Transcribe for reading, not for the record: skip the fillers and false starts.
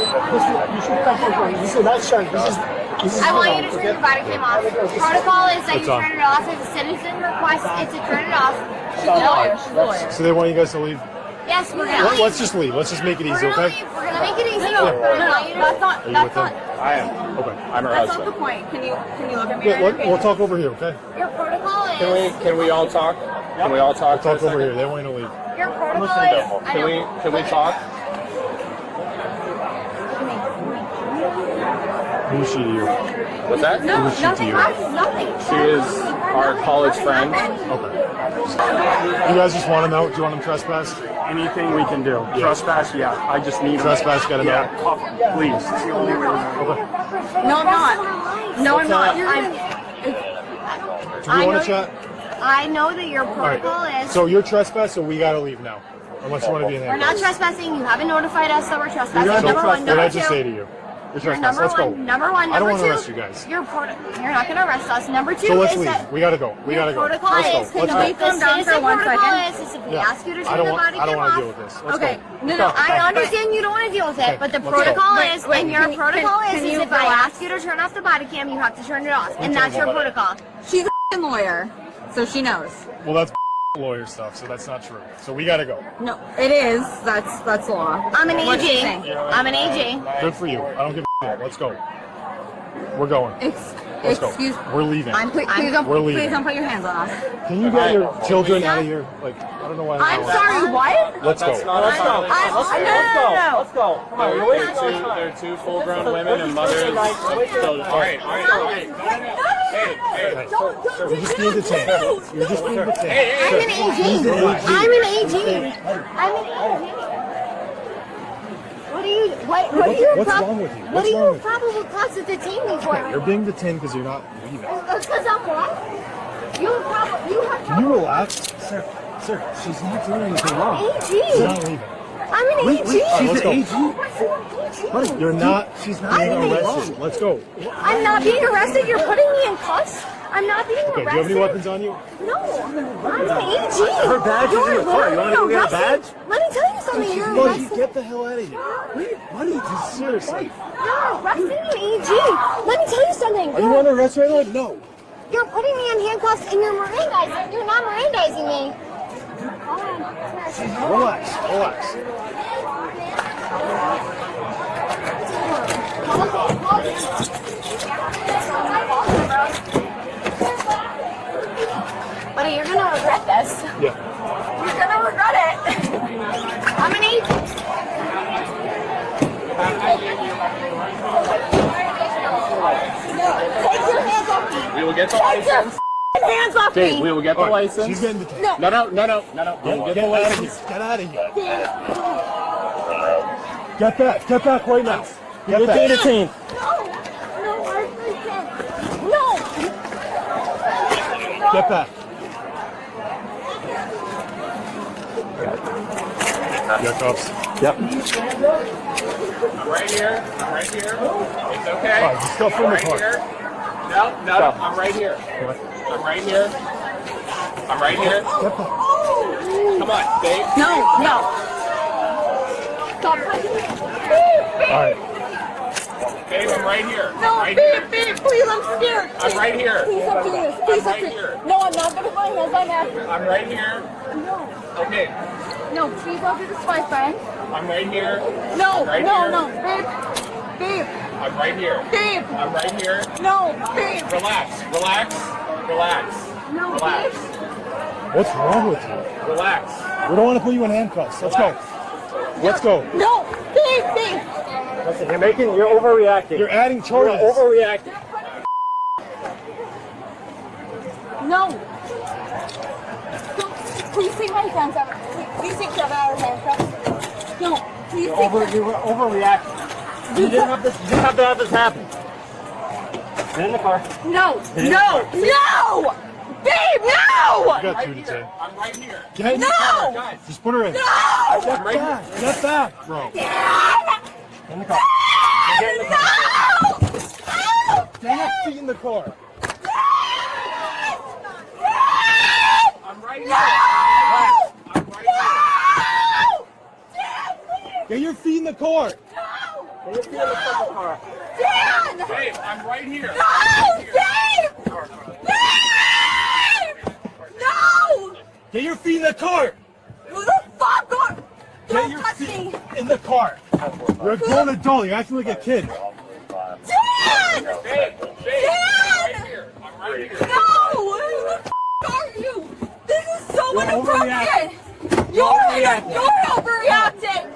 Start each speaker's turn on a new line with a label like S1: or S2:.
S1: You should come over. You should not shine. This is
S2: I want you to turn your body cam off. Protocol is that you turn it off. If a citizen requests it to turn it off. She's a lawyer. She's a lawyer.
S3: So they want you guys to leave?
S2: Yes, we're gonna leave.
S3: Let's just leave. Let's just make it easy, okay?
S2: We're gonna make it easy. No, that's not. That's not.
S4: I am.
S3: Okay.
S4: I'm her
S2: That's
S4: husband.
S2: not the point. Can you look at me?
S3: Yeah, we'll talk over here, okay?
S2: Your protocol is.
S4: Can we all talk? Can we all talk?
S3: We'll talk over here. They want you to leave.
S2: Your protocol is.
S4: Can we talk?
S3: Who is she to you?
S4: What's that?
S2: No,
S3: Who is she to you?
S2: nothing.
S4: She is our college friend.
S3: Okay. You guys just want them out? Do you want them trespassed?
S1: anything we can do. Trespass, yeah. I just need
S3: Trespass, get it out.
S1: Please. It's the only way.
S2: No, I'm not. No, I'm not.
S3: Do you want to chat?
S2: I know that your
S3: All
S2: protocol
S3: right.
S2: is.
S3: So you're trespassed, so we gotta leave now. Unless you want to be in
S2: We're not
S3: handcuffs.
S2: trespassing. You haven't notified us that we're trespassing.
S3: So
S2: Number one.
S3: what did
S2: Number
S3: I just
S2: two.
S3: say to you? You're trespassed.
S2: Number
S3: Let's go.
S2: one. Number one.
S3: I don't
S2: Number
S3: want
S2: two.
S3: to arrest you guys.
S2: You're not going to arrest us. Number two
S3: So let's
S2: is
S3: leave.
S2: that.
S3: We gotta go. We gotta go.
S2: Protocol
S3: Let's
S2: is.
S3: go. Let's
S2: The
S3: go.
S2: citizen protocol is if we
S3: Yeah.
S2: ask you to
S3: I
S2: turn
S3: don't
S2: the
S3: want.
S2: body
S3: I don't
S2: cam
S3: want
S2: off.
S3: to deal with this. Let's
S2: Okay.
S3: go.
S2: No, I understand you don't want to deal with it,
S3: Okay,
S2: but the
S3: let's go.
S2: protocol is,
S5: Wait,
S2: and your
S5: can-
S2: protocol
S5: can
S2: is
S5: you
S2: if I
S5: relax?
S2: ask you to turn off the body cam, you have to turn it off, and that's your
S3: about it.
S2: protocol.
S5: She's a f***ing lawyer, so she knows.
S3: Well, that's lawyer stuff, so that's not true. So we gotta go.
S5: No, it is. That's law.
S2: I'm an
S5: What's she
S2: AG.
S5: saying?
S2: I'm an AG.
S3: Good for you. I don't give a shit. Let's go. We're going. Let's go.
S5: Excuse.
S3: We're leaving.
S5: Please
S3: We're leaving.
S5: don't put your hands on us.
S3: Can you get your children out of here? Like, I don't know why.
S5: I'm sorry. What?
S3: Let's go.
S4: Let's go.
S5: Let's
S1: go. Come on,
S4: They're two full-grown women and mothers. All right. Hey.
S3: You're just being detained. You're just being detained.
S2: I'm an AG. I'm an AG. I'm an AG. What are you?
S3: What's wrong with you?
S2: What
S3: What's
S2: are
S3: wrong
S2: you
S3: with you?
S2: probable cause to detain me for?
S3: You're being detained because you're not leaving.
S2: Because I'm what? You have
S3: Can you relax? Sir, she's not doing anything wrong.
S2: AG.
S3: She's not leaving.
S2: I'm an AG.
S3: Let's go.
S2: AG.
S3: You're not. She's not being
S2: I'm an
S3: arrested. Let's go.
S2: I'm not being arrested. You're putting me in cuffs. I'm not being
S3: Okay, do
S2: arrested.
S3: you have any weapons on you?
S2: No. I'm an AG.
S1: Her badge is in the car. You want to go get a badge?
S2: Let me tell you something. You're
S3: Buddy,
S2: arresting.
S3: get the hell out of here. Buddy, just seriously.
S2: You're arresting an AG. Let me tell you something.
S3: Are you under arrest right now? No.
S2: You're putting me in handcuffs and you're Mirandizing. You're not Mirandizing me.
S3: Relax.
S2: Buddy, you're gonna regret this.
S3: Yeah.
S2: You're gonna regret it. I'm an AG. Take your hands off me.
S4: We will get the
S2: Take your
S4: license.
S2: hands off
S4: Dave,
S2: me.
S4: we will get the license.
S3: She's getting detained.
S2: No.
S4: No. We'll
S3: Get
S4: get the
S3: out of
S4: license.
S3: here. Get out of here. Get back right now. Get back.
S1: Detained.
S2: No, I freaking. No.
S3: Get back. Your cuffs.
S1: Yep.
S4: I'm right here. It's
S3: All
S4: okay.
S3: right, just stuff in the
S4: Right
S3: car.
S4: here. No. I'm right here. I'm right here.
S3: Get back.
S4: Come on, Dave.
S5: No.
S2: Stop touching me.
S3: All right.
S4: Dave, I'm right here.
S2: No,
S4: right
S2: babe,
S4: here.
S2: please, I'm scared.
S4: I'm right here.
S2: Please stop doing this. Please stop
S4: right
S2: doing
S4: here.
S2: No, I'm not gonna put my hands on that.
S4: I'm right here.
S2: No.
S4: Okay.
S2: No, please don't do this to my friend.
S4: I'm right here.
S2: No,
S4: Right
S2: no,
S4: here.
S2: no. Babe,
S4: I'm right here.
S2: babe,
S4: I'm right here.
S2: no, babe.
S4: Relax.
S2: No,
S4: Relax.
S2: babe.
S3: What's wrong with you?
S4: Relax.
S3: We don't want to put you in handcuffs. Let's go. Let's go.
S2: No, babe.
S1: Listen, you're overreacting.
S3: You're adding charges.
S1: You're overreacting.
S2: No. Don't, please take my hands out. Please take them out of handcuffs. No, please take them.
S1: You were overreacting. You didn't have to have this happen. Get in the car.
S2: No. Babe, no!
S3: You got two detained.
S4: I'm right here.
S3: Get in the car. Guys, just put her in.
S2: No!
S3: Get back. Get back, bro.
S1: Get in the car. Get in the car.
S2: No!
S3: Get your feet in the car.
S4: I'm right here.
S2: No!
S4: I'm right here.
S3: Get your feet in the car.
S2: No! Dan!
S4: Dave, I'm right here.
S2: No! Dave! Dave! No!
S3: Get your feet in the car.
S2: Who the fuck are...
S3: Get
S2: Don't
S3: your
S2: touch
S3: feet
S2: me!
S3: in the car. You're a grown adult. You're acting like a kid.
S2: Dan!
S4: Dave,
S2: Dan!
S4: here. I'm right here.
S2: No! Who the f*** are you? This is so
S3: You're
S2: inappropriate! You're overreacting!